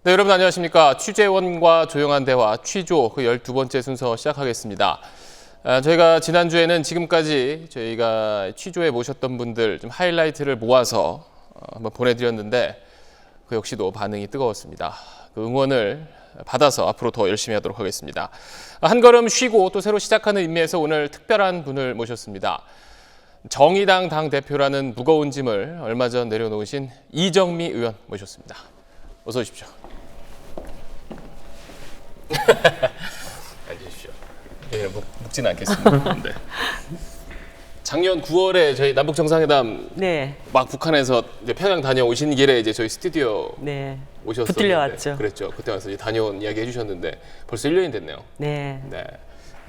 네, 여러분 안녕하십니까. 취재원과 조용한 대화 취조 그 12번째 순서 시작하겠습니다. 저희가 지난주에는 지금까지 저희가 취조에 모셨던 분들 좀 하이라이트를 모아서 한번 보내드렸는데 그 역시도 반응이 뜨거웠습니다. 그 응원을 받아서 앞으로 더 열심히 하도록 하겠습니다. 한 걸음 쉬고 또 새로 시작하는 의미에서 오늘 특별한 분을 모셨습니다. 정의당 당대표라는 무거운 짐을 얼마 전 내려놓으신 이정미 의원 모셨습니다. 어서 오십시오. 앉으십시오. 예, 묵지는 않겠습니다. 네. 작년 9월에 저희 남북 정상회담 막 북한에서 이제 평양 다녀오신 길에 이제 저희 스튜디오 오셨었는데 붙들려 왔죠. 그랬죠. 그때 와서 이제 다녀온 이야기 해주셨는데 벌써 1년이 됐네요. 네.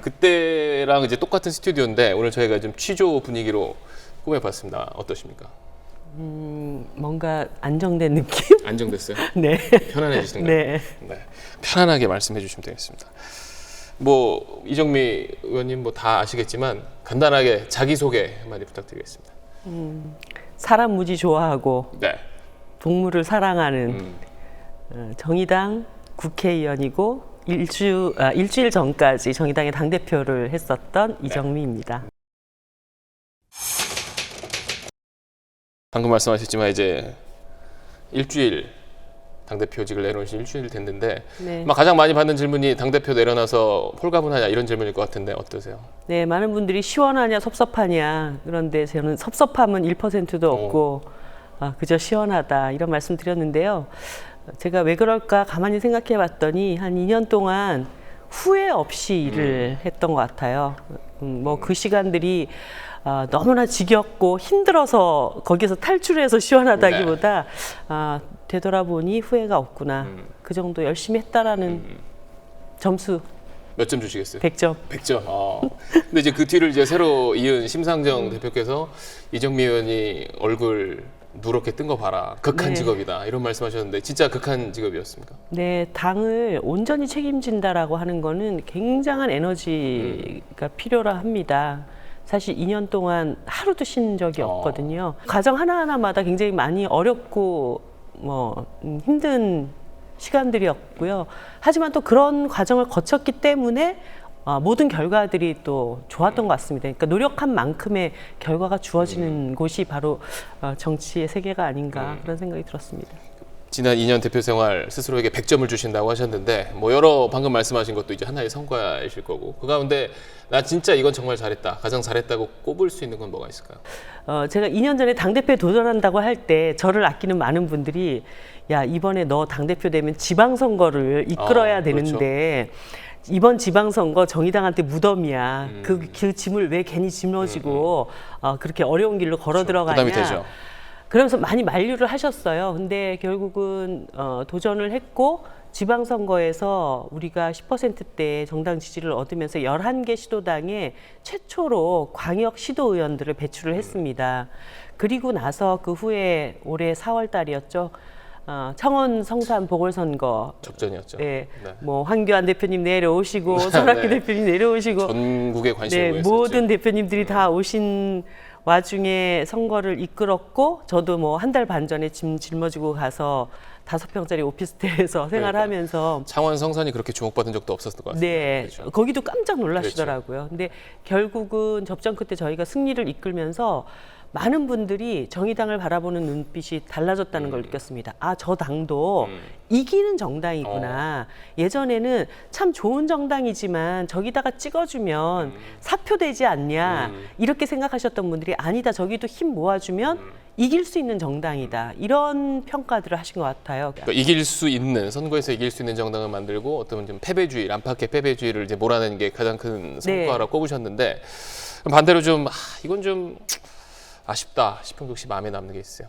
그때랑 이제 똑같은 스튜디오인데 오늘 저희가 좀 취조 분위기로 꾸며봤습니다. 어떠십니까? 뭔가 안정된 느낌? 안정됐어요? 네. 편안해지시는가요? 네. 편안하게 말씀해 주시면 되겠습니다. 뭐 이정미 의원님 뭐 다 아시겠지만 간단하게 자기소개 한마디 부탁드리겠습니다. 사람 무지 좋아하고 네. 동물을 사랑하는 정의당 국회의원이고 일주일 전까지 정의당의 당대표를 했었던 이정미입니다. 방금 말씀하셨지만 이제 일주일 당대표직을 내려오신 일주일 됐는데 막 가장 많이 받는 질문이 당대표 내려놔서 홀가분하냐 이런 질문일 것 같은데 어떠세요? 네, 많은 분들이 시원하냐 섭섭하냐, 그런데 저는 섭섭함은 1%도 없고 그저 시원하다 이런 말씀 드렸는데요. 제가 왜 그럴까 가만히 생각해 봤더니 한 2년 동안 후회 없이 일을 했던 것 같아요. 뭐 그 시간들이 너무나 지겹고 힘들어서 거기서 탈출해서 시원하다기보다 되돌아보니 후회가 없구나. 그 정도 열심히 했다라는 점수. 몇 점 주시겠어요? 100점. 100점. 근데 이제 그 뒤를 이제 새로 이은 심상정 대표께서 이정미 의원이 얼굴 누렇게 뜬 거 봐라. 극한 직업이다. 이런 말씀하셨는데 진짜 극한 직업이었습니까? 네, 당을 온전히 책임진다라고 하는 거는 굉장한 에너지가 필요라 합니다. 사실 2년 동안 하루도 쉰 적이 없거든요. 과정 하나하나마다 굉장히 많이 어렵고 힘든 시간들이었고요. 하지만 또 그런 과정을 거쳤기 때문에 모든 결과들이 또 좋았던 것 같습니다. 그러니까 노력한 만큼의 결과가 주어지는 곳이 바로 정치의 세계가 아닌가 그런 생각이 들었습니다. 지난 2년 대표 생활 스스로에게 100점을 주신다고 하셨는데 뭐 여러 방금 말씀하신 것도 이제 하나의 성과이실 거고 그 가운데 나 진짜 이건 정말 잘했다, 가장 잘했다고 꼽을 수 있는 건 뭐가 있을까요? 제가 2년 전에 당대표에 도전한다고 할 때 저를 아끼는 많은 분들이 야, 이번에 너 당대표 되면 지방선거를 이끌어야 되는데 이번 지방선거 정의당한테 무덤이야. 그 짐을 왜 괜히 짊어지고 그렇게 어려운 길로 걸어 들어가냐. 부담이 되죠. 그러면서 많이 만류를 하셨어요. 근데 결국은 도전을 했고 지방선거에서 우리가 10%대 정당 지지를 얻으면서 11개 시도당에 최초로 광역 시도의원들을 배출을 했습니다. 그리고 나서 그 후에 올해 4월 달이었죠. 청원 성산 보궐선거 접전이었죠. 네. 뭐 황교안 대표님 내려오시고 손학규 대표님 내려오시고 전국에 관심이 모였었죠. 모든 대표님들이 다 오신 와중에 선거를 이끌었고 저도 뭐 한 달 반 전에 짐 짊어지고 가서 5평짜리 오피스텔에서 생활하면서 창원 성산이 그렇게 주목받은 적도 없었을 것 같습니다. 네, 그렇죠. 거기도 깜짝 놀라시더라고요. 근데 결국은 접전 끝에 저희가 승리를 이끌면서 많은 분들이 정의당을 바라보는 눈빛이 달라졌다는 걸 느꼈습니다. 저 당도 이기는 정당이구나. 예전에는 참 좋은 정당이지만 저기다가 찍어주면 사표되지 않냐 이렇게 생각하셨던 분들이 아니다. 저기도 힘 모아주면 이길 수 있는 정당이다. 이런 평가들을 하신 것 같아요. 그러니까 이길 수 있는 선거에서 이길 수 있는 정당을 만들고 어떤 좀 패배주의, 안팎의 패배주의를 이제 몰아내는 게 가장 큰 성과라고 꼽으셨는데 반대로 좀 이건 좀 아쉽다 싶은 게 혹시 마음에 남는 게 있어요?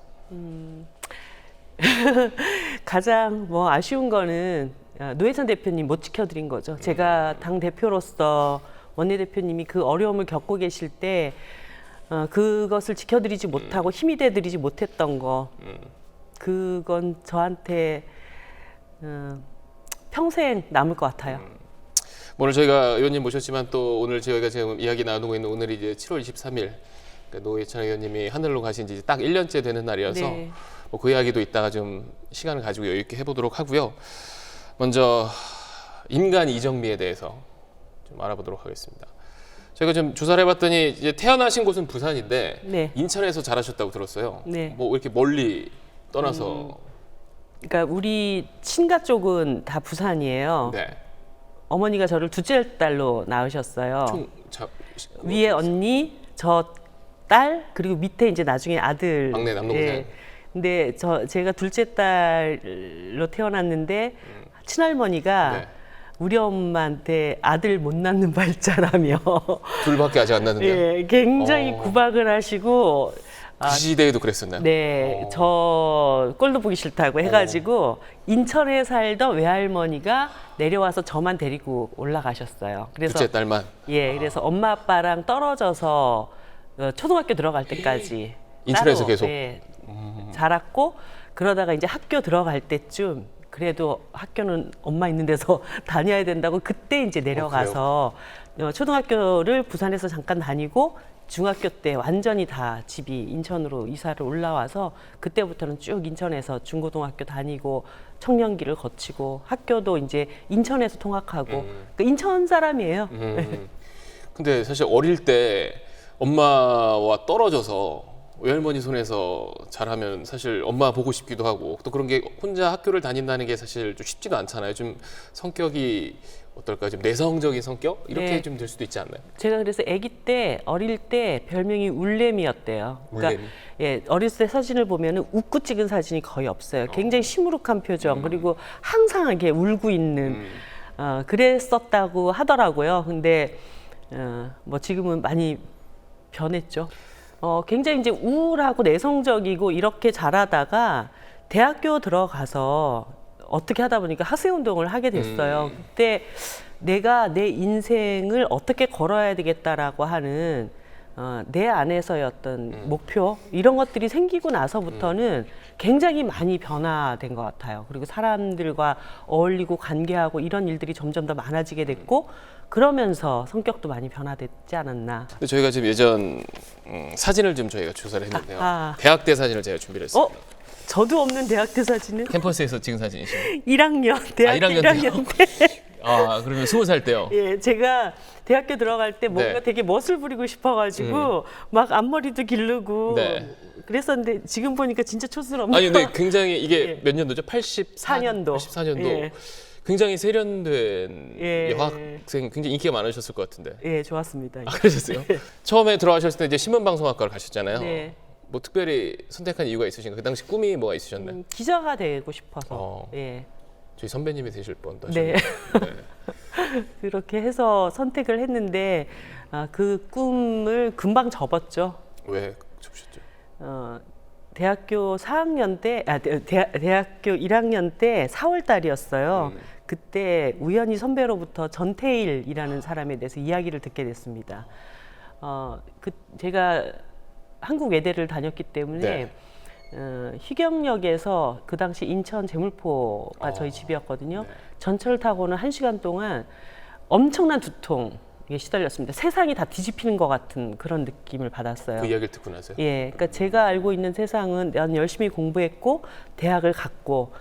가장 아쉬운 거는 노회찬 대표님 못 지켜드린 거죠. 제가 당 대표로서 원내대표님이 그 어려움을 겪고 계실 때 그것을 지켜드리지 못하고 힘이 돼드리지 못했던 거. 그건 저한테 평생 남을 것 같아요. 오늘 저희가 의원님 모셨지만 또 오늘 저희가 지금 이야기 나누고 있는 오늘이 이제 7월 23일. 그러니까 노회찬 의원님이 하늘로 가신 지 딱 1년째 되는 날이어서 그 이야기도 이따가 좀 시간을 가지고 여유 있게 해보도록 하고요. 먼저 인간 이정미에 대해서 좀 알아보도록 하겠습니다. 저희가 좀 조사를 해봤더니 이제 태어나신 곳은 부산인데 네. 인천에서 자라셨다고 들었어요. 네. 뭐 이렇게 멀리 떠나서 그러니까 우리 친가 쪽은 다 부산이에요. 네. 어머니가 저를 둘째 딸로 낳으셨어요. 위에 뭐, 언니, 저 딸, 그리고 밑에 이제 나중에 아들. 막내 남동생. 예. 근데 제가 둘째 딸로 태어났는데 친할머니가 네. 우리 엄마한테 아들 못 낳는 발자라며 둘밖에 아직 안 났는데요. 예, 굉장히 구박을 하시고 그 시대에도 그랬었나요? 네, 저 꼴도 보기 싫다고 해가지고 인천에 살던 외할머니가 내려와서 저만 데리고 올라가셨어요. 그래서 둘째 딸만. 예, 그래서 엄마 아빠랑 떨어져서 초등학교 들어갈 때까지 인천에서 따로, 계속? 예, 자랐고 그러다가 이제 학교 들어갈 때쯤 그래도 학교는 엄마 있는 데서 다녀야 된다고 그때 이제 내려가서 초등학교를 부산에서 잠깐 다니고 중학교 때 완전히 다 집이 인천으로 이사를 올라와서 그때부터는 쭉 인천에서 중고등학교 다니고 청년기를 거치고 학교도 이제 인천에서 통학하고 그러니까 인천 사람이에요. 근데 사실 어릴 때 엄마와 떨어져서 외할머니 손에서 자라면 사실 엄마 보고 싶기도 하고 또 그런 게 혼자 학교를 다닌다는 게 사실 좀 쉽지도 않잖아요. 좀 성격이 어떨까 좀 내성적인 성격 이렇게 네. 좀 될 수도 있지 않나요? 제가 그래서 아기 때 어릴 때 별명이 울렘이었대요. 그러니까 울렘이? 예, 어렸을 때 사진을 보면은 웃고 찍은 사진이 거의 없어요. 굉장히 시무룩한 표정 그리고 항상 이렇게 울고 있는 그랬었다고 하더라고요. 근데 뭐 지금은 많이 변했죠. 굉장히 이제 우울하고 내성적이고 이렇게 자라다가 대학교 들어가서 어떻게 하다 보니까 학생운동을 하게 됐어요. 그때 내가 내 인생을 어떻게 걸어야 되겠다라고 하는 내 안에서의 어떤 목표 이런 것들이 생기고 나서부터는 굉장히 많이 변화된 것 같아요. 그리고 사람들과 어울리고 관계하고 이런 일들이 점점 더 많아지게 됐고 그러면서 성격도 많이 변화됐지 않았나. 근데 저희가 지금 예전 사진을 좀 저희가 조사를 했는데요. 대학 때 사진을 제가 준비를 했습니다. 저도 없는 대학 때 사진은 캠퍼스에서 찍은 사진이시죠? 1학년 대학교 1학년 1학년 때. 그러면 20살 때요? 예, 제가 대학교 들어갈 때 뭔가 네. 되게 멋을 부리고 싶어가지고 막 앞머리도 기르고 네. 그랬었는데 지금 보니까 진짜 촌스럽네요. 아니 근데 굉장히 이게 예. 몇 년도죠? 84년도. 84년도. 예. 굉장히 세련된 예. 여학생 굉장히 인기가 많으셨을 것 같은데. 예, 좋았습니다. 그러셨어요? 처음에 들어가셨을 때 이제 신문방송학과를 가셨잖아요. 네. 뭐 특별히 선택한 이유가 있으신가요? 그 당시 꿈이 뭐가 있으셨나요? 기자가 되고 싶어서. 예. 저희 선배님이 되실 뻔도 네. 하셨네요. 네. 그렇게 해서 선택을 했는데 그 꿈을 금방 접었죠. 왜 접으셨죠? 대학교 4학년 때, 대학교 1학년 때 4월 달이었어요. 그때 우연히 선배로부터 전태일이라는 사람에 대해서 이야기를 듣게 됐습니다. 제가 한국 외대를 다녔기 때문에 희경역에서 그 당시 인천 제물포가 저희 집이었거든요. 전철 타고는 1시간 동안 엄청난 두통에 시달렸습니다. 세상이 다 뒤집히는 것 같은 그런 느낌을 받았어요. 그 이야기를 듣고 나서요? 예, 그러니까 제가 알고 있는 세상은 난 열심히 공부했고 대학을 갔고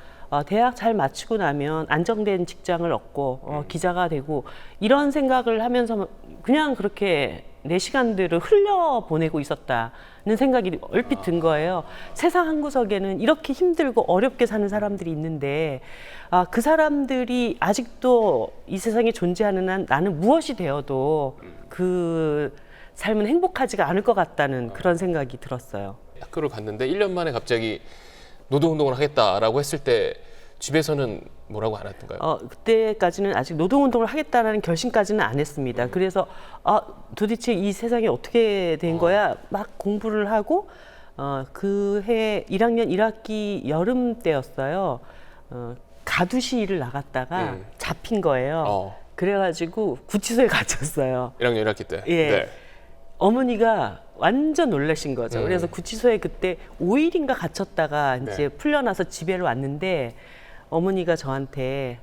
대학 잘 마치고 나면 안정된 직장을 얻고 기자가 되고 이런 생각을 하면서 그냥 그렇게 내 시간들을 흘려보내고 있었다는 생각이 얼핏 든 거예요. 세상 한 구석에는 이렇게 힘들고 어렵게 사는 사람들이 있는데 그 사람들이 아직도 이 세상에 존재하는 한 나는 무엇이 되어도 그 삶은 행복하지가 않을 것 같다는 그런 생각이 들었어요. 학교를 갔는데 1년 만에 갑자기 노동운동을 하겠다라고 했을 때 집에서는 뭐라고 안 했던가요? 그때까지는 아직 노동운동을 하겠다라는 결심까지는 안 했습니다. 그래서 도대체 이 세상이 어떻게 된 거야? 막 공부를 하고 그 해 1학년 1학기 여름 때였어요. 가두시 일을 나갔다가 잡힌 거예요. 그래가지고 구치소에 갇혔어요. 1학년 1학기 때? 예. 네. 어머니가 완전 놀라신 거죠. 그래서 구치소에 그때 5일인가 갇혔다가 이제 풀려나서 집에로 왔는데 어머니가 저한테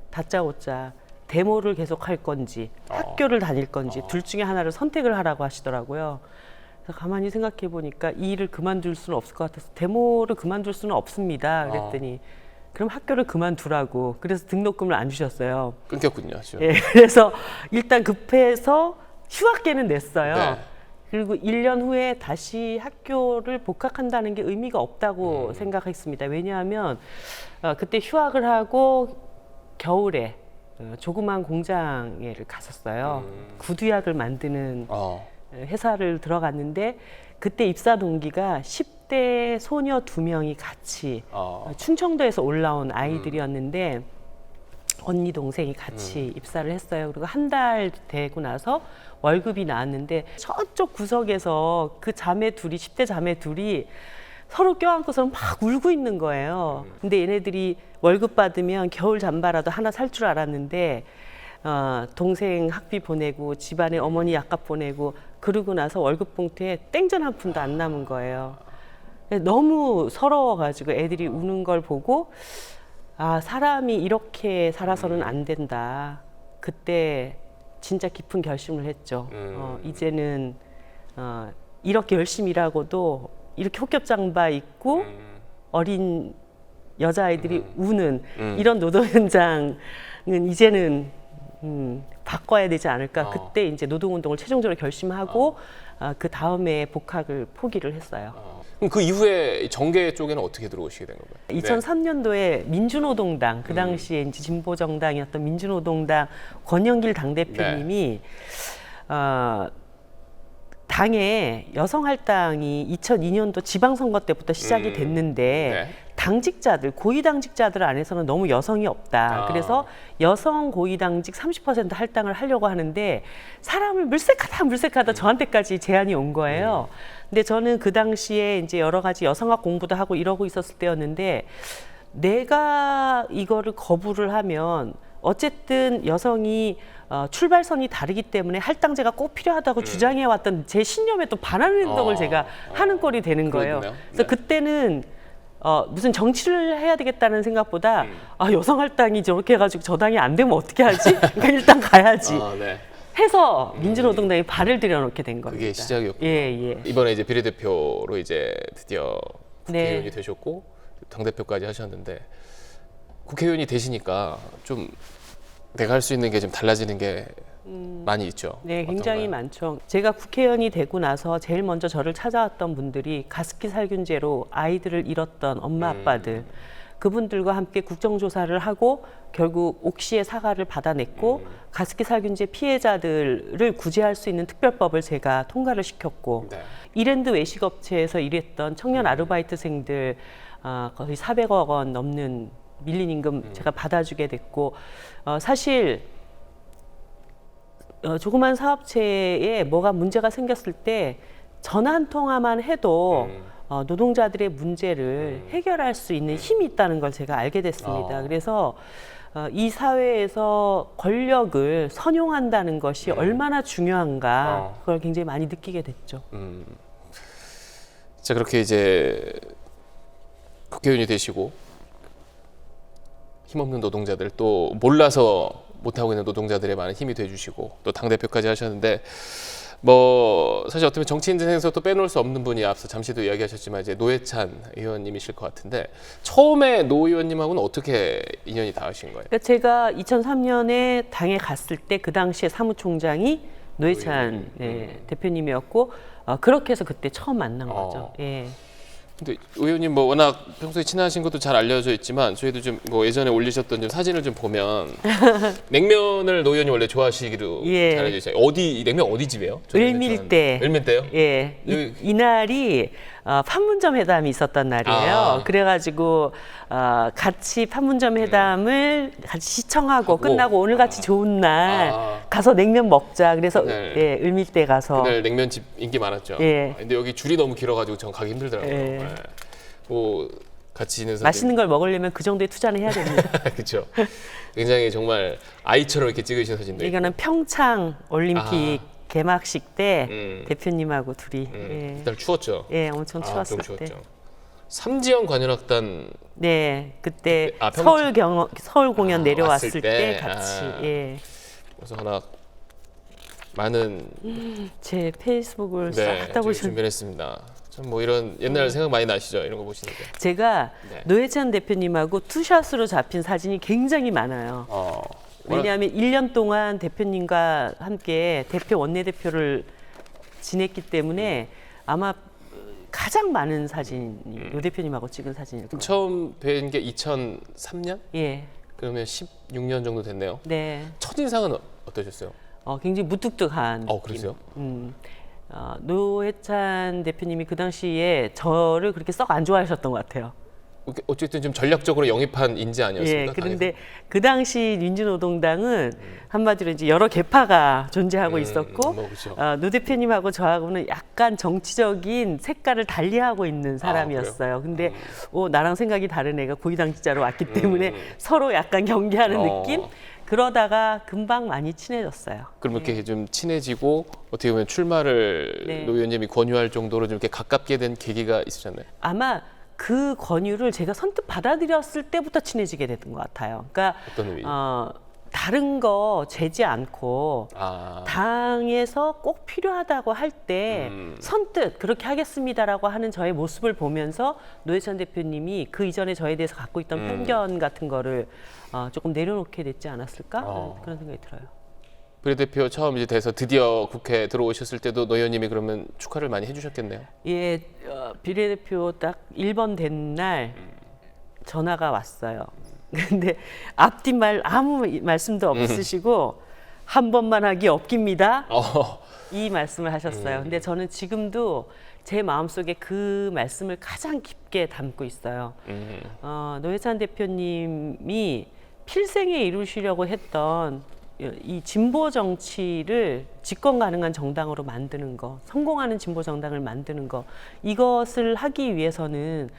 다짜고짜 데모를 계속 할 건지 학교를 다닐 건지 둘 중에 하나를 선택을 하라고 하시더라고요. 그래서 가만히 생각해 보니까 이 일을 그만둘 수는 없을 것 같아서 데모를 그만둘 수는 없습니다. 그랬더니 그럼 학교를 그만두라고. 그래서 등록금을 안 주셨어요. 끊겼군요. 지금. 예, 그래서 일단 급해서 휴학계는 냈어요. 네. 그리고 1년 후에 다시 학교를 복학한다는 게 의미가 없다고 생각했습니다. 왜냐하면 그때 휴학을 하고 겨울에 조그만 공장에 갔었어요. 구두약을 만드는 회사를 들어갔는데 그때 입사 동기가 10대 소녀 2명이 같이 충청도에서 올라온 아이들이었는데 언니 동생이 같이 입사를 했어요. 그리고 한 달 되고 나서 월급이 나왔는데 저쪽 구석에서 그 자매 둘이 10대 자매 둘이 서로 껴안고서 막 울고 있는 거예요. 근데 얘네들이 월급 받으면 겨울 잠바라도 하나 살 줄 알았는데 동생 학비 보내고 집안에 어머니 약값 보내고 그러고 나서 월급 봉투에 땡전 한 푼도 안 남은 거예요. 너무 서러워가지고 애들이 우는 걸 보고 아, 사람이 이렇게 살아서는 안 된다. 그때 진짜 깊은 결심을 했죠. 이제는 이렇게 열심히 일하고도 이렇게 헛겹장바 입고 어린 여자아이들이 우는 이런 노동 현장은 이제는 바꿔야 되지 않을까. 그때 이제 노동운동을 최종적으로 결심하고 그 다음에 복학을 포기를 했어요. 그럼 그 이후에 정계 쪽에는 어떻게 들어오시게 된 건가요? 2003년도에 민주노동당, 그 당시에 이제 진보 정당이었던 민주노동당 권영길 당대표님이 당에 여성할당이 2002년도 지방선거 때부터 시작이 됐는데 당직자들, 고위당직자들 안에서는 너무 여성이 없다. 그래서 여성 고위당직 30% 할당을 하려고 하는데 사람을 물색하다 저한테까지 제안이 온 거예요. 근데 저는 그 당시에 이제 여러 가지 여성학 공부도 하고 이러고 있었을 때였는데 내가 이거를 거부를 하면 어쨌든 여성이 출발선이 다르기 때문에 할당제가 꼭 필요하다고 주장해왔던 제 신념에 또 반하는 행동을 제가 하는 꼴이 되는 거예요. 그래서 그때는 무슨 정치를 해야 되겠다는 생각보다 여성 할당이 저렇게 해가지고 저 당이 안 되면 어떻게 하지? 그러니까 일단 가야지. 해서 민주노동당에 발을 들여놓게 된 겁니다. 그게 시작이었군요. 예. 이번에 이제 비례대표로 이제 드디어 국회의원이 되셨고 당대표까지 하셨는데 국회의원이 되시니까 좀 내가 할 수 있는 게 좀 달라지는 게 많이 있죠. 네, 굉장히 어떤가요? 많죠. 제가 국회의원이 되고 나서 제일 먼저 저를 찾아왔던 분들이 가습기 살균제로 아이들을 잃었던 엄마 아빠들, 그분들과 함께 국정조사를 하고 결국 옥시의 사과를 받아냈고 가습기 살균제 피해자들을 구제할 수 있는 특별법을 제가 통과를 시켰고 이랜드 외식업체에서 일했던 청년 아르바이트생들 거의 400억 원 넘는 밀린 임금 제가 받아주게 됐고 사실 조그만 사업체에 뭐가 문제가 생겼을 때 전화 한 통화만 해도 노동자들의 문제를 해결할 수 있는 힘이 있다는 걸 제가 알게 됐습니다. 그래서 이 사회에서 권력을 선용한다는 것이 얼마나 중요한가 그걸 굉장히 많이 느끼게 됐죠. 자, 그렇게 이제 국회의원이 되시고 힘없는 노동자들 또 몰라서 못하고 있는 노동자들의 많은 힘이 돼주시고 또 당대표까지 하셨는데 뭐 사실 어떻게 보면 정치 인생에서 또 빼놓을 수 없는 분이 앞서 잠시도 이야기하셨지만 이제 노회찬 의원님이실 것 같은데 처음에 노 의원님하고는 어떻게 인연이 닿으신 거예요? 그러니까 제가 2003년에 당에 갔을 때 그 당시에 사무총장이 노회찬 대표님이었고 그렇게 해서 그때 처음 만난 거죠. 예. 근데 의원님 뭐 워낙 평소에 친하신 것도 잘 알려져 있지만 저희도 좀 뭐 예전에 올리셨던 좀 사진을 좀 보면 냉면을 노 의원님 원래 좋아하시기로 잘 알려져 있어요. 어디 냉면 어디 집이에요? 을밀대. 을밀대요? 예. 이날이 판문점 회담이 있었던 날이에요. 그래가지고 같이 판문점 회담을 같이 시청하고 끝나고 오늘 같이 좋은 날 가서 냉면 먹자. 그래서 예, 을밀대 가서 그날 냉면집 인기 많았죠. 예. 근데 여기 줄이 너무 길어가지고 전 가기 힘들더라고요. 네. 뭐 같이 지내서 맛있는 걸 먹으려면 그 정도의 투자는 해야 됩니다. 그렇죠. 굉장히 정말 아이처럼 이렇게 찍으신 사진도 있고. 이거는 평창 올림픽 개막식 때 대표님하고 둘이 그날 추웠죠. 예, 엄청 추웠을 좀 때. 추웠죠. 삼지연 관현악단 네, 그때 평창. 서울 공연 내려왔을 왔을 때 때? 같이 예. 그래서 하나 많은 제 페이스북을 네, 싹 다 보시면 준비를 했습니다. 참 뭐 이런 옛날 생각 많이 나시죠? 이런 거 보시니까. 제가 네. 노회찬 대표님하고 투샷으로 잡힌 사진이 굉장히 많아요. 왜냐하면 1년 동안 대표님과 함께 대표 원내대표를 지냈기 때문에 아마 가장 많은 사진이 노 대표님하고 찍은 사진일 거예요. 처음 뵌 게 2003년? 예, 그러면 16년 정도 됐네요. 네, 첫인상은 어떠셨어요? 굉장히 무뚝뚝한 느낌. 그러세요? 노회찬 대표님이 그 당시에 저를 그렇게 썩 안 좋아하셨던 것 같아요. 어쨌든 좀 전략적으로 영입한 인재 예, 아니었습니까? 그런데 그 당시 민주노동당은 한마디로 이제 여러 계파가 존재하고 있었고, 뭐 그렇죠. 노 대표님하고 저하고는 약간 정치적인 색깔을 달리하고 있는 사람이었어요. 근데 나랑 생각이 다른 애가 고위당직자로 왔기 때문에 서로 약간 경계하는 느낌? 그러다가 금방 많이 친해졌어요. 그럼 이렇게 좀 친해지고 어떻게 보면 출마를 네. 노 의원님이 권유할 정도로 좀 이렇게 가깝게 된 계기가 있으셨나요? 아마 그 권유를 제가 선뜻 받아들였을 때부터 친해지게 됐던 것 같아요. 그러니까 어떤 의미? 다른 거 재지 않고 아, 당에서 꼭 필요하다고 할 때 선뜻 그렇게 하겠습니다라고 하는 저의 모습을 보면서 노회찬 대표님이 그 이전에 저에 대해서 갖고 있던 편견 같은 거를 조금 내려놓게 됐지 않았을까? 그런 생각이 들어요. 비례대표 처음 이제 돼서 드디어 국회 들어오셨을 때도 노 의원님이 그러면 축하를 많이 해주셨겠네요. 예, 비례대표 딱 1번 된 날 전화가 왔어요. 근데 앞뒷말 아무 말씀도 없으시고 한 번만 하기 없깁니다. 이 말씀을 하셨어요. 근데 저는 지금도 제 마음속에 그 말씀을 가장 깊게 담고 있어요. 노회찬 대표님이 필생에 이루시려고 했던 이 진보 정치를 집권 가능한 정당으로 만드는 거, 성공하는 진보 정당을 만드는 거, 이것을 하기 위해서는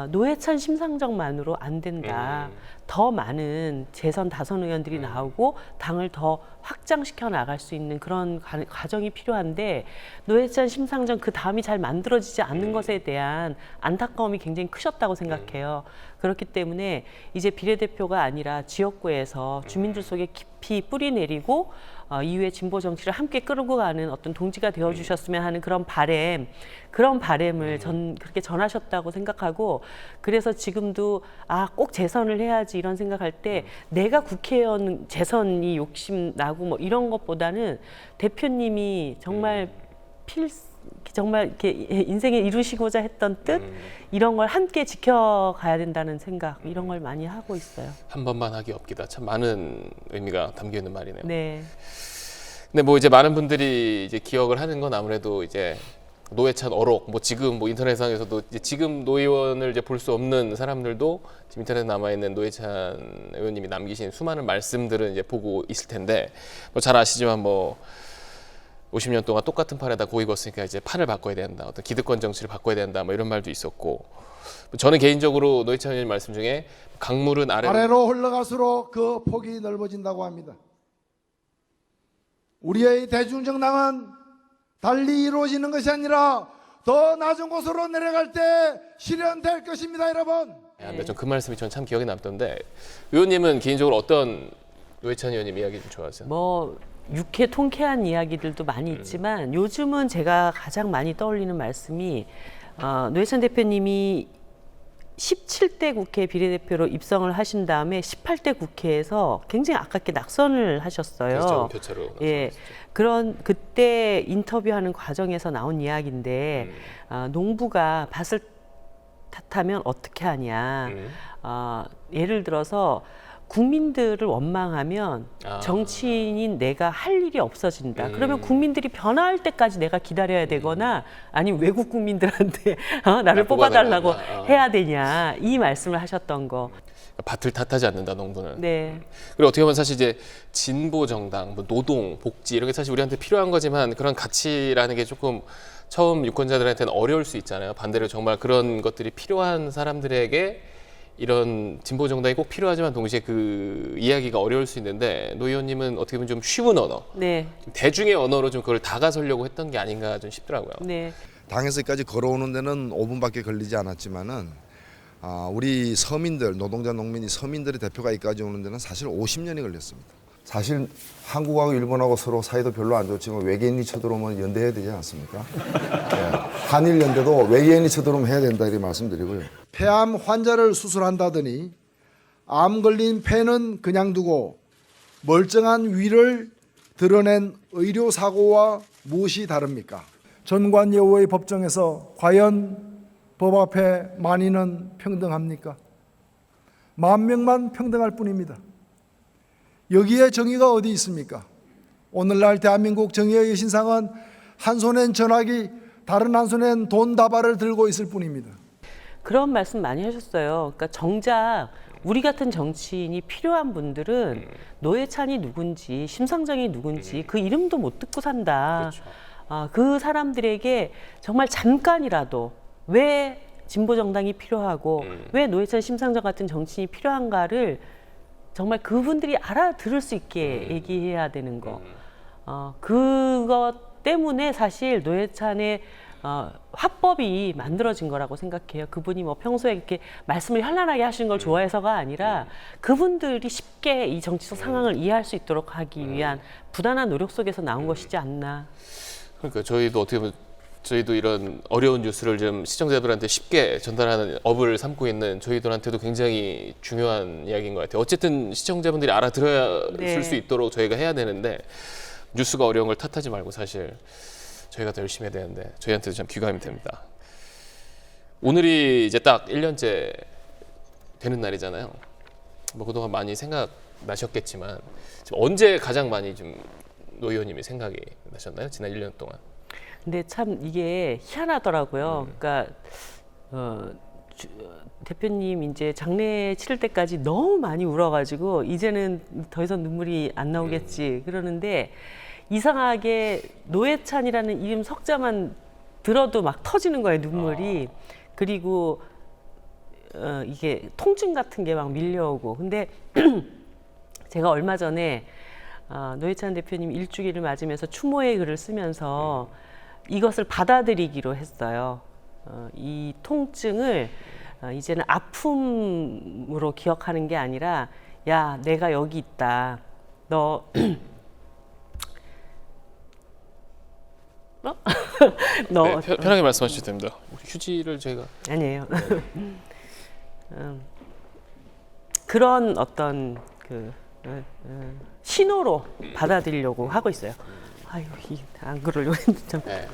노회찬 심상정만으로 안 된다. 더 많은 재선 다선 의원들이 나오고 당을 더 확장시켜 나갈 수 있는 그런 과정이 필요한데 노회찬 심상정 그 다음이 잘 만들어지지 않는 것에 대한 안타까움이 굉장히 크셨다고 생각해요. 그렇기 때문에 이제 비례대표가 아니라 지역구에서 주민들 속에 깊이 뿌리 내리고 이후에 진보 정치를 함께 끌고 가는 어떤 동지가 되어 주셨으면 하는 그런 바램을 전 그렇게 전하셨다고 생각하고, 그래서 지금도 꼭 재선을 해야지 이런 생각할 때 내가 국회의원 재선이 욕심 나고 뭐 이런 것보다는 대표님이 정말 정말 이렇게 인생에 이루시고자 했던 뜻 이런 걸 함께 지켜가야 된다는 생각, 이런 걸 많이 하고 있어요. 한 번만 하기 없기다. 참 많은 의미가 담겨 있는 말이네요. 네. 근데 뭐 이제 많은 분들이 이제 기억을 하는 건 아무래도 이제 노회찬 어록, 뭐 지금 뭐 인터넷상에서도 이제 지금 노 의원을 이제 볼 수 없는 사람들도 지금 인터넷에 남아 있는 노회찬 의원님이 남기신 수많은 말씀들은 이제 보고 있을 텐데, 뭐 잘 아시지만 뭐 50년 동안 똑같은 판에다 고 익었으니까 이제 판을 바꿔야 된다, 어떤 기득권 정치를 바꿔야 된다, 뭐 이런 말도 있었고, 저는 개인적으로 노회찬 의원님 말씀 중에 강물은 아래로 흘러갈수록 그 폭이 넓어진다고 합니다. 우리의 대중정당은 달리 이루어지는 것이 아니라 더 낮은 곳으로 내려갈 때 실현될 것입니다, 여러분. 근데 전 그 말씀이 전 참 기억에 남던데, 의원님은 개인적으로 어떤 노회찬 의원님 이야기 좀 좋아하세요? 뭐 유쾌 통쾌한 이야기들도 많이 있지만 요즘은 제가 가장 많이 떠올리는 말씀이 노회찬 대표님이 17대 국회 비례대표로 입성을 하신 다음에 18대 국회에서 굉장히 아깝게 낙선을 하셨어요. 교차로. 예, 그런 그때 인터뷰하는 과정에서 나온 이야기인데 농부가 밭을 탓하면 어떻게 하냐. 예를 들어서 국민들을 원망하면 정치인인 내가 할 일이 없어진다. 그러면 국민들이 변화할 때까지 내가 기다려야 되거나 아니면 외국 국민들한테 나를 뽑아달라고 해야 되냐. 이 말씀을 하셨던 거. 밭을 탓하지 않는다, 농부는. 네. 그리고 어떻게 보면 사실 이제 진보 정당, 뭐 노동, 복지 이런 게 사실 우리한테 필요한 거지만 그런 가치라는 게 조금 처음 유권자들한테는 어려울 수 있잖아요. 반대로 정말 그런 것들이 필요한 사람들에게 이런 진보 정당이 꼭 필요하지만 동시에 그 이야기가 어려울 수 있는데, 노 의원님은 어떻게 보면 좀 쉬운 언어, 네. 좀 대중의 언어로 좀 그걸 다가서려고 했던 게 아닌가 좀 싶더라고요. 네. 당에서까지 걸어오는 데는 5분밖에 걸리지 않았지만은 우리 서민들, 노동자, 농민이 서민들의 대표가 여기까지 오는 데는 사실 50년이 걸렸습니다. 사실 한국하고 일본하고 서로 사이도 별로 안 좋지만 외계인이 쳐들어오면 연대해야 되지 않습니까? 예, 한일 연대도 외계인이 쳐들어오면 해야 된다 이렇게 말씀드리고요. 폐암 환자를 수술한다더니 암 걸린 폐는 그냥 두고 멀쩡한 위를 드러낸 의료 사고와 무엇이 다릅니까? 전관예우의 법정에서 과연 법 앞에 만인은 평등합니까? 10,000명만 평등할 뿐입니다. 여기에 정의가 어디 있습니까? 오늘날 대한민국 정의의 신상은 한 손엔 전화기, 다른 한 손엔 돈 다발을 들고 있을 뿐입니다. 그런 말씀 많이 하셨어요. 그러니까 정작 우리 같은 정치인이 필요한 분들은 노회찬이 누군지, 심상정이 누군지 그 이름도 못 듣고 산다. 그 사람들에게 정말 잠깐이라도 왜 진보 정당이 필요하고 왜 노회찬, 심상정 같은 정치인이 필요한가를 정말 그분들이 알아들을 수 있게 얘기해야 되는 거. 그것 때문에 사실 노회찬의 화법이 만들어진 거라고 생각해요. 그분이 뭐 평소에 이렇게 말씀을 현란하게 하시는 걸 좋아해서가 아니라 그분들이 쉽게 이 정치적 상황을 이해할 수 있도록 하기 위한 부단한 노력 속에서 나온 것이지 않나. 그러니까 저희도 어떻게 보면 저희도 이런 어려운 뉴스를 좀 시청자들한테 쉽게 전달하는 업을 삼고 있는 저희들한테도 굉장히 중요한 이야기인 것 같아요. 어쨌든 시청자분들이 알아들어야 네. 수 있도록 저희가 해야 되는데 뉴스가 어려운 걸 탓하지 말고 사실 저희가 더 열심히 해야 되는데 저희한테도 참 귀감이 됩니다. 오늘이 이제 딱 1년째 되는 날이잖아요. 뭐 그동안 많이 생각나셨겠지만 지금 언제 가장 많이 좀 노 의원님이 생각이 나셨나요? 지난 1년 동안. 근데 참 이게 희한하더라고요. 그러니까 대표님 이제 장례 치를 때까지 너무 많이 울어가지고 이제는 더 이상 눈물이 안 나오겠지 그러는데 이상하게 노회찬이라는 이름 석자만 들어도 막 터지는 거예요, 눈물이. 그리고 이게 통증 같은 게 막 밀려오고. 근데 제가 얼마 전에 노회찬 대표님 일주기를 맞으면서 추모의 글을 쓰면서 이것을 받아들이기로 했어요. 이 통증을 이제는 아픔으로 기억하는 게 아니라 야, 내가 여기 있다. 너 너 네, 편하게 말씀하셔도 됩니다. 휴지를 저희가 아니에요. 그런 어떤 그 신호로 받아들이려고 하고 있어요. 아유, 안 그러려고 했는데 참. 네.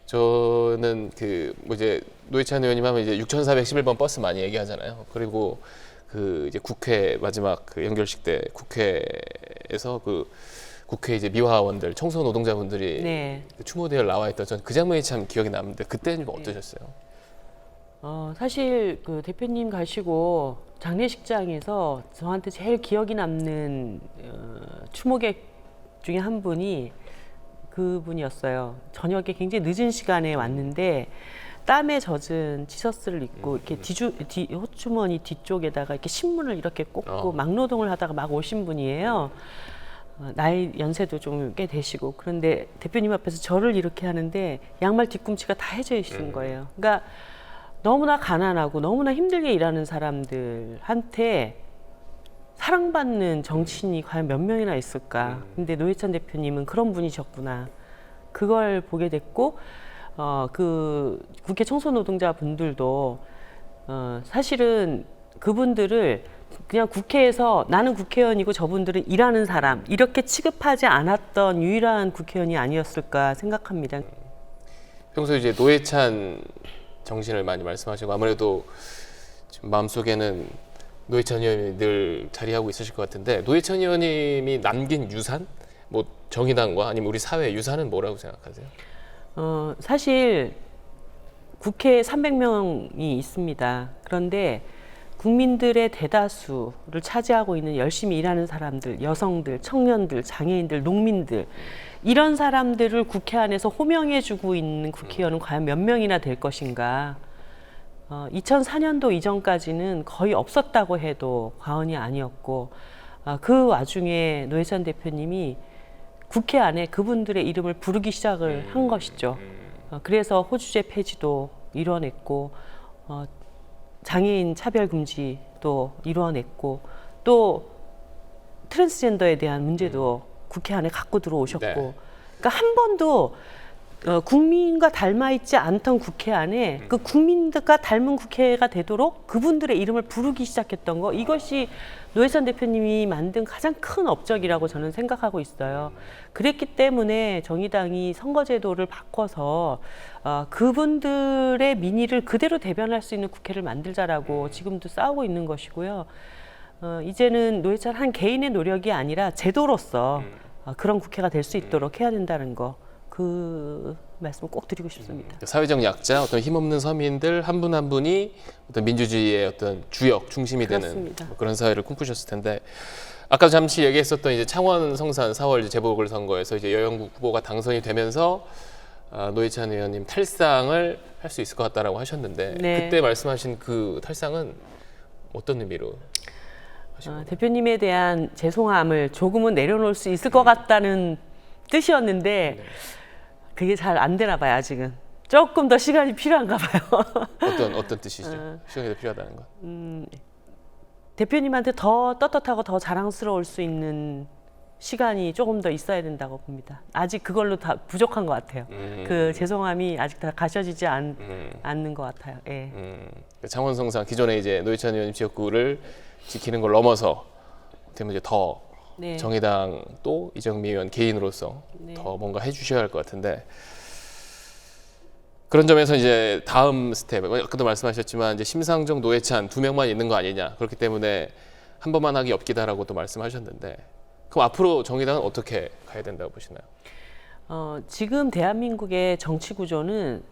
저는 그 뭐 이제 노회찬 의원님 하면 이제 6,411번 버스 많이 얘기하잖아요. 그리고 그 이제 국회 마지막 그 연결식 때 국회에서 그 국회 이제 미화원들 청소 노동자분들이 네. 그 추모대열 나와 있던 전 그 장면이 참 기억에 남는데 그때는 좀 어떠셨어요? 사실 그 대표님 가시고 장례식장에서 저한테 제일 기억이 남는 추모객 중에 한 분이 그분이었어요. 저녁에 굉장히 늦은 시간에 왔는데 땀에 젖은 티셔츠를 입고 이렇게 호주머니 뒤쪽에다가 이렇게 신문을 이렇게 꽂고 막노동을 하다가 막 오신 분이에요. 나이 연세도 좀 꽤 되시고 그런데 대표님 앞에서 절을 이렇게 하는데 양말 뒤꿈치가 다 해져 있는 거예요. 그러니까 너무나 가난하고 너무나 힘들게 일하는 사람들한테 사랑받는 정치인이 과연 몇 명이나 있을까. 근데 노회찬 대표님은 그런 분이셨구나. 그걸 보게 됐고 그 국회 청소노동자 분들도 사실은 그분들을 그냥 국회에서 나는 국회의원이고 저분들은 일하는 사람 이렇게 취급하지 않았던 유일한 국회의원이 아니었을까 생각합니다. 평소에 이제 노회찬 정신을 많이 말씀하시고 아무래도 지금 마음속에는 노회찬 의원이 늘 자리하고 있으실 것 같은데 노회찬 의원님이 남긴 유산? 뭐 정의당과 아니면 우리 사회 유산은 뭐라고 생각하세요? 사실 국회에 300명이 있습니다. 그런데 국민들의 대다수를 차지하고 있는 열심히 일하는 사람들, 여성들, 청년들, 장애인들, 농민들 이런 사람들을 국회 안에서 호명해주고 있는 국회의원은 과연 몇 명이나 될 것인가. 2004년도 이전까지는 거의 없었다고 해도 과언이 아니었고 그 와중에 노회찬 대표님이 국회 안에 그분들의 이름을 부르기 시작을 한 것이죠. 그래서 호주제 폐지도 이뤄냈고 장애인 차별금지도 이뤄냈고 또 트랜스젠더에 대한 문제도 국회 안에 갖고 들어오셨고, 네. 그러니까 한 번도 국민과 닮아 있지 않던 국회 안에 그 국민들과 닮은 국회가 되도록 그분들의 이름을 부르기 시작했던 거, 이것이 노회찬 대표님이 만든 가장 큰 업적이라고 저는 생각하고 있어요. 그랬기 때문에 정의당이 선거제도를 바꿔서 그분들의 민의를 그대로 대변할 수 있는 국회를 만들자라고 지금도 싸우고 있는 것이고요. 이제는 노회찬 한 개인의 노력이 아니라 제도로서 그런 국회가 될 수 있도록 해야 된다는 거, 그 말씀을 꼭 드리고 싶습니다. 사회적 약자, 어떤 힘없는 서민들 한 분 한 분이 어떤 민주주의의 어떤 주역, 중심이 되는 그렇습니다. 뭐 그런 사회를 꿈꾸셨을 텐데, 아까 잠시 얘기했었던 이제 창원 성산 4월 재보궐선거에서 이제 여영국 후보가 당선이 되면서 노회찬 의원님 탈상을 할 수 있을 것 같다라고 하셨는데, 네. 그때 말씀하신 그 탈상은 어떤 의미로? 대표님에 대한 죄송함을 조금은 내려놓을 수 있을 것 같다는 뜻이었는데 그게 잘 안 되나 봐요. 아직은 조금 더 시간이 필요한가 봐요. 어떤 뜻이죠? 시간이 더 필요하다는 것. 대표님한테 더 떳떳하고 더 자랑스러울 수 있는 시간이 조금 더 있어야 된다고 봅니다. 아직 그걸로 다 부족한 것 같아요. 그 죄송함이 아직 다 가셔지지 않는 것 같아요. 예. 창원 성산 기존에 이제 노회찬 의원님 지역구를 지키는 걸 넘어서 되면 이제 더 네. 정의당 또 이정미 의원 개인으로서 네. 더 뭔가 해주셔야 할 것 같은데, 그런 점에서 이제 다음 스텝, 아까도 말씀하셨지만 이제 심상정, 노회찬 두 명만 있는 거 아니냐, 그렇기 때문에 한 번만 하기 없기다라고 또 말씀하셨는데, 그럼 앞으로 정의당은 어떻게 가야 된다고 보시나요? 지금 대한민국의 정치 구조는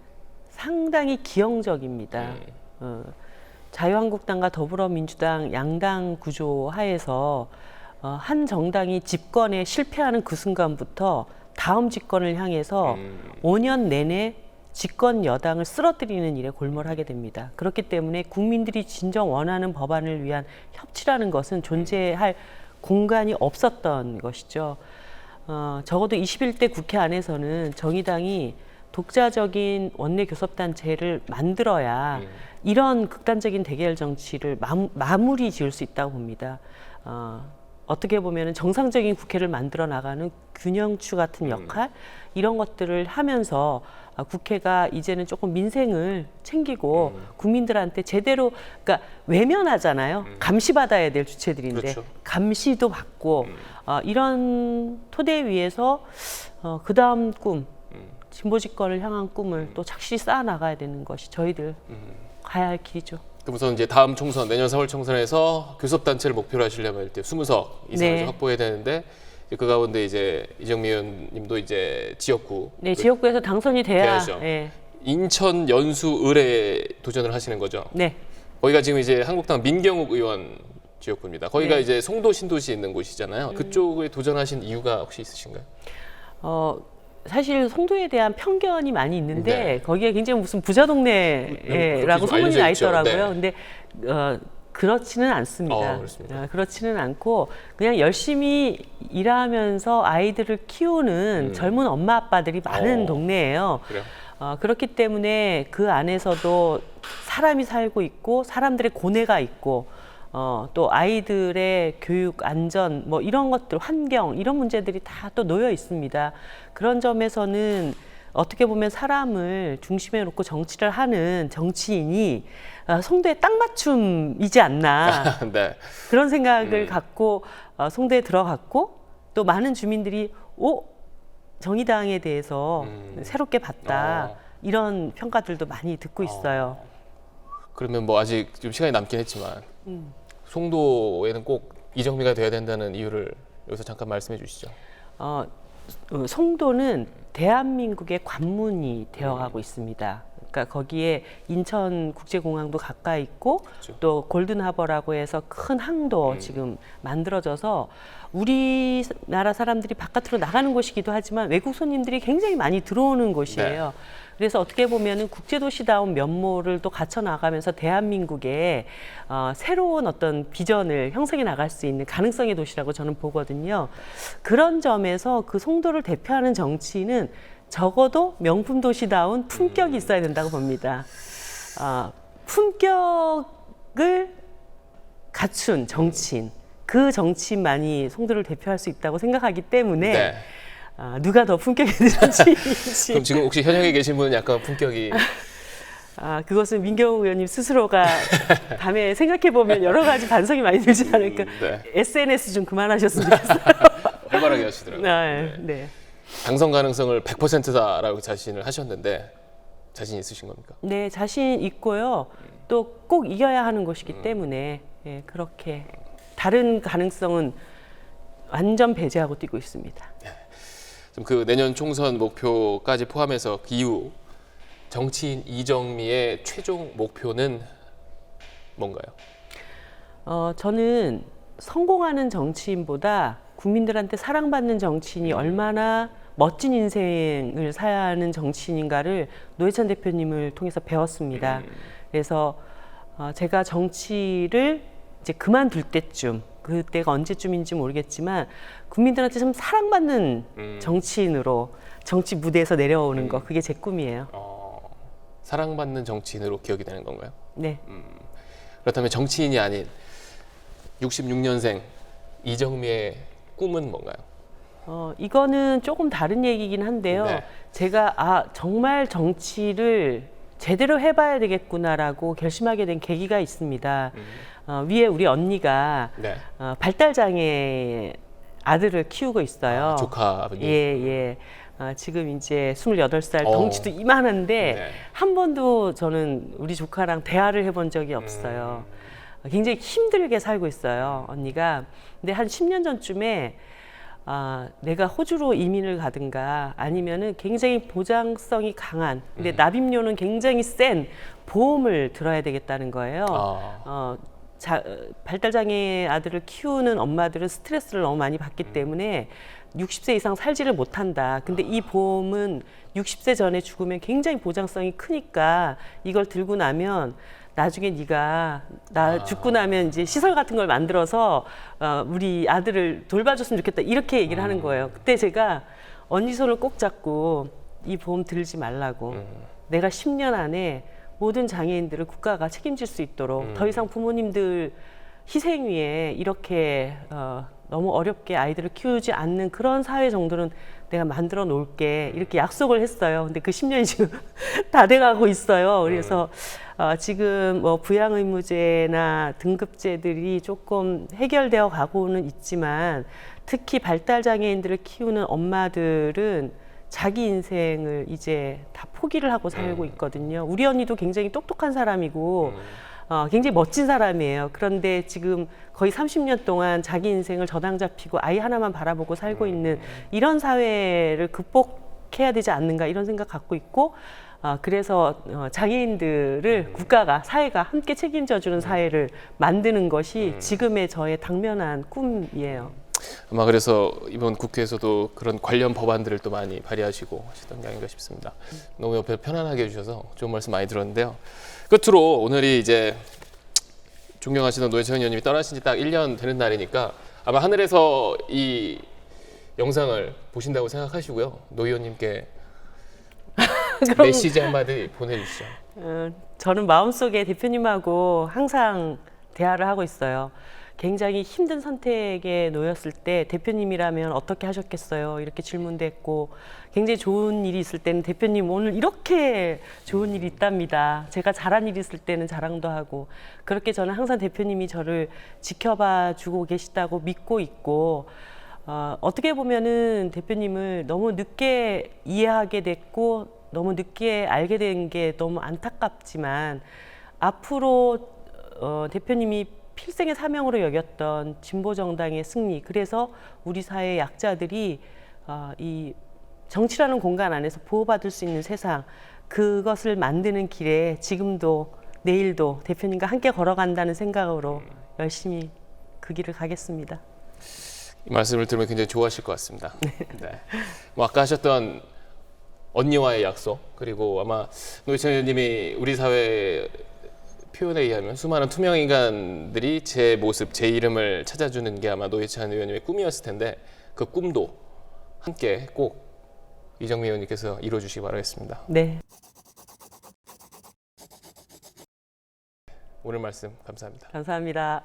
상당히 기형적입니다. 자유한국당과 더불어민주당 양당 구조 하에서 한 정당이 집권에 실패하는 그 순간부터 다음 집권을 향해서 5년 내내 집권 여당을 쓰러뜨리는 일에 골몰하게 됩니다. 그렇기 때문에 국민들이 진정 원하는 법안을 위한 협치라는 것은 존재할 공간이 없었던 것이죠. 적어도 21대 국회 안에서는 정의당이 독자적인 원내 교섭단체를 만들어야 이런 극단적인 대결 정치를 마무리 지을 수 있다고 봅니다. 어떻게 보면 정상적인 국회를 만들어 나가는 균형추 같은 역할, 이런 것들을 하면서 국회가 이제는 조금 민생을 챙기고 국민들한테 제대로, 그러니까 외면하잖아요. 감시받아야 될 주체들인데 그렇죠. 감시도 받고 이런 토대 위에서 그 다음 꿈, 진보 집권을 향한 꿈을 또 착실히 쌓아 나가야 되는 것이 저희들 가야 할 길이죠. 그럼 우선 이제 다음 총선, 내년 4월 총선에서 교섭단체를 목표로 하시려면 일단 20석 이상을 네. 확보해야 되는데, 그 가운데 이제 이정미 의원님도 이제 지역구, 네, 지역구에서 당선이 돼야. 돼야죠. 네. 인천 연수 을에 도전을 하시는 거죠. 네. 거기가 지금 이제 한국당 민경욱 의원 지역구입니다. 거기가 네. 이제 송도 신도시 있는 곳이잖아요. 그쪽에 도전하신 이유가 혹시 있으신가요? 사실 송도에 대한 편견이 많이 있는데 네. 거기에 굉장히 무슨 부자 동네라고 좀 소문이 나 알려져 있죠. 있더라고요. 네. 근데 그렇지는 않습니다. 그렇습니다. 그렇지는 않고 그냥 열심히 일하면서 아이들을 키우는 젊은 엄마 아빠들이 많은 동네예요. 그래요? 그렇기 때문에 그 안에서도 사람이 살고 있고 사람들의 고뇌가 있고 또 아이들의 교육, 안전, 뭐 이런 것들, 환경, 이런 문제들이 다 또 놓여 있습니다. 그런 점에서는 어떻게 보면 사람을 중심에 놓고 정치를 하는 정치인이 송도에 딱 맞춤이지 않나. 네. 그런 생각을 갖고 송도에 들어갔고, 또 많은 주민들이 정의당에 대해서 새롭게 봤다. 이런 평가들도 많이 듣고 있어요. 그러면 뭐 아직 좀 시간이 남긴 했지만 송도에는 꼭 이정미가 돼야 된다는 이유를 여기서 잠깐 말씀해 주시죠. 송도는 대한민국의 관문이 되어가고 있습니다. 그러니까 거기에 인천국제공항도 가까이 있고 그렇죠. 또 골든하버라고 해서 큰 항도 지금 만들어져서 우리나라 사람들이 바깥으로 나가는 곳이기도 하지만 외국 손님들이 굉장히 많이 들어오는 곳이에요. 그래서 어떻게 보면은 국제도시다운 면모를 또 갖춰 나가면서 대한민국의 새로운 어떤 비전을 형성해 나갈 수 있는 가능성의 도시라고 저는 보거든요. 그런 점에서 그 송도를 대표하는 정치인은 적어도 명품 도시다운 품격이 있어야 된다고 봅니다. 품격을 갖춘 정치인, 그 정치인만이 송도를 대표할 수 있다고 생각하기 때문에 네. 누가 더 품격이 있는지 그럼 지금 혹시 현역에 계신 분은 약간 품격이 그것은 민경욱 의원님 스스로가 다음에 생각해 보면 여러 가지 반성이 많이 들지 않을까. 네. SNS 좀 그만하셨으면 좋겠어요. 활발하게 하시더라고요. 네. 네. 당선 가능성을 100%다라고 자신을 하셨는데 자신 있으신 겁니까? 네, 자신 있고요. 또 꼭 이겨야 하는 것이기 때문에 그렇게 다른 가능성은 완전 배제하고 뛰고 있습니다. 좀 그 내년 총선 목표까지 포함해서 그 이후 정치인 이정미의 최종 목표는 뭔가요? 저는 성공하는 정치인보다 국민들한테 사랑받는 정치인이 얼마나 멋진 인생을 살아야 하는 정치인인가를 노회찬 대표님을 통해서 배웠습니다. 그래서 제가 정치를 이제 그만둘 때쯤, 그때가 언제쯤인지 모르겠지만 국민들한테 좀 사랑받는 정치인으로 정치 무대에서 내려오는 거, 그게 제 꿈이에요. 사랑받는 정치인으로 기억이 되는 건가요? 네. 그렇다면 정치인이 아닌 66년생 이정미의 꿈은 뭔가요? 이거는 조금 다른 얘기긴 한데요. 네. 제가 정말 정치를 제대로 해봐야 되겠구나라고 결심하게 된 계기가 있습니다. 위에 우리 언니가 네. 발달장애 아들을 키우고 있어요. 조카 아버님. 예. 지금 이제 28살, 어. 덩치도 이만한데 네. 한 번도 저는 우리 조카랑 대화를 해본 적이 없어요. 굉장히 힘들게 살고 있어요, 언니가. 근데 한 10년 전쯤에 내가 호주로 이민을 가든가 아니면은 굉장히 보장성이 강한, 근데 납입료는 굉장히 센 보험을 들어야 되겠다는 거예요. 발달장애 아들을 키우는 엄마들은 스트레스를 너무 많이 받기 때문에 60세 이상 살지를 못한다. 근데 이 보험은 60세 전에 죽으면 굉장히 보장성이 크니까 이걸 들고 나면 나중에 네가 나 죽고 나면 이제 시설 같은 걸 만들어서 우리 아들을 돌봐줬으면 좋겠다. 이렇게 얘기를 하는 거예요. 그때 제가 언니 손을 꼭 잡고 이 보험 들지 말라고. 내가 10년 안에 모든 장애인들을 국가가 책임질 수 있도록 더 이상 부모님들 희생 위에 이렇게 너무 어렵게 아이들을 키우지 않는 그런 사회 정도는 내가 만들어 놓을게, 이렇게 약속을 했어요. 근데 그 10년이 지금 다 돼가고 있어요. 그래서 지금 뭐 부양 의무제나 등급제들이 조금 해결되어 가고는 있지만 특히 발달 장애인들을 키우는 엄마들은 자기 인생을 이제 다 포기를 하고 살고 있거든요. 우리 언니도 굉장히 똑똑한 사람이고 굉장히 멋진 사람이에요. 그런데 지금 거의 30년 동안 자기 인생을 저당 잡히고 아이 하나만 바라보고 살고 있는 이런 사회를 극복해야 되지 않는가, 이런 생각 갖고 있고, 그래서 장애인들을 국가가, 사회가 함께 책임져주는 사회를 만드는 것이 지금의 저의 당면한 꿈이에요. 아마 그래서 이번 국회에서도 그런 관련 법안들을 또 많이 발의하시고 하시던 게 아닌가 싶습니다. 너무 옆에 편안하게 해주셔서 좋은 말씀 많이 들었는데요. 끝으로 오늘이 이제 존경하시던 노회찬 의원님이 떠나신 지 딱 1년 되는 날이니까 아마 하늘에서 이 영상을 보신다고 생각하시고요. 노 의원님께 메시지 한마디 보내주시죠. 저는 마음속에 대표님하고 항상 대화를 하고 있어요. 굉장히 힘든 선택에 놓였을 때 대표님이라면 어떻게 하셨겠어요? 이렇게 질문도 했고, 굉장히 좋은 일이 있을 때는 대표님 오늘 이렇게 좋은 일이 있답니다. 제가 잘한 일이 있을 때는 자랑도 하고, 그렇게 저는 항상 대표님이 저를 지켜봐 주고 계시다고 믿고 있고, 어떻게 보면은 대표님을 너무 늦게 이해하게 됐고 너무 늦게 알게 된 게 너무 안타깝지만, 앞으로 대표님이 필생의 사명으로 여겼던 진보정당의 승리, 그래서 우리 사회의 약자들이 이 정치라는 공간 안에서 보호받을 수 있는 세상, 그것을 만드는 길에 지금도 내일도 대표님과 함께 걸어간다는 생각으로 열심히 그 길을 가겠습니다. 이 말씀을 들으면 굉장히 좋아하실 것 같습니다. 네. 뭐 아까 하셨던 언니와의 약속, 그리고 아마 노회찬 의원님이 우리 사회 표현에 의하면 수많은 투명 인간들이 제 모습, 제 이름을 찾아주는 게 아마 노회찬 의원님의 꿈이었을 텐데, 그 꿈도 함께 꼭 이정미 의원님께서 이루어주시기 바라겠습니다. 네. 오늘 말씀 감사합니다. 감사합니다.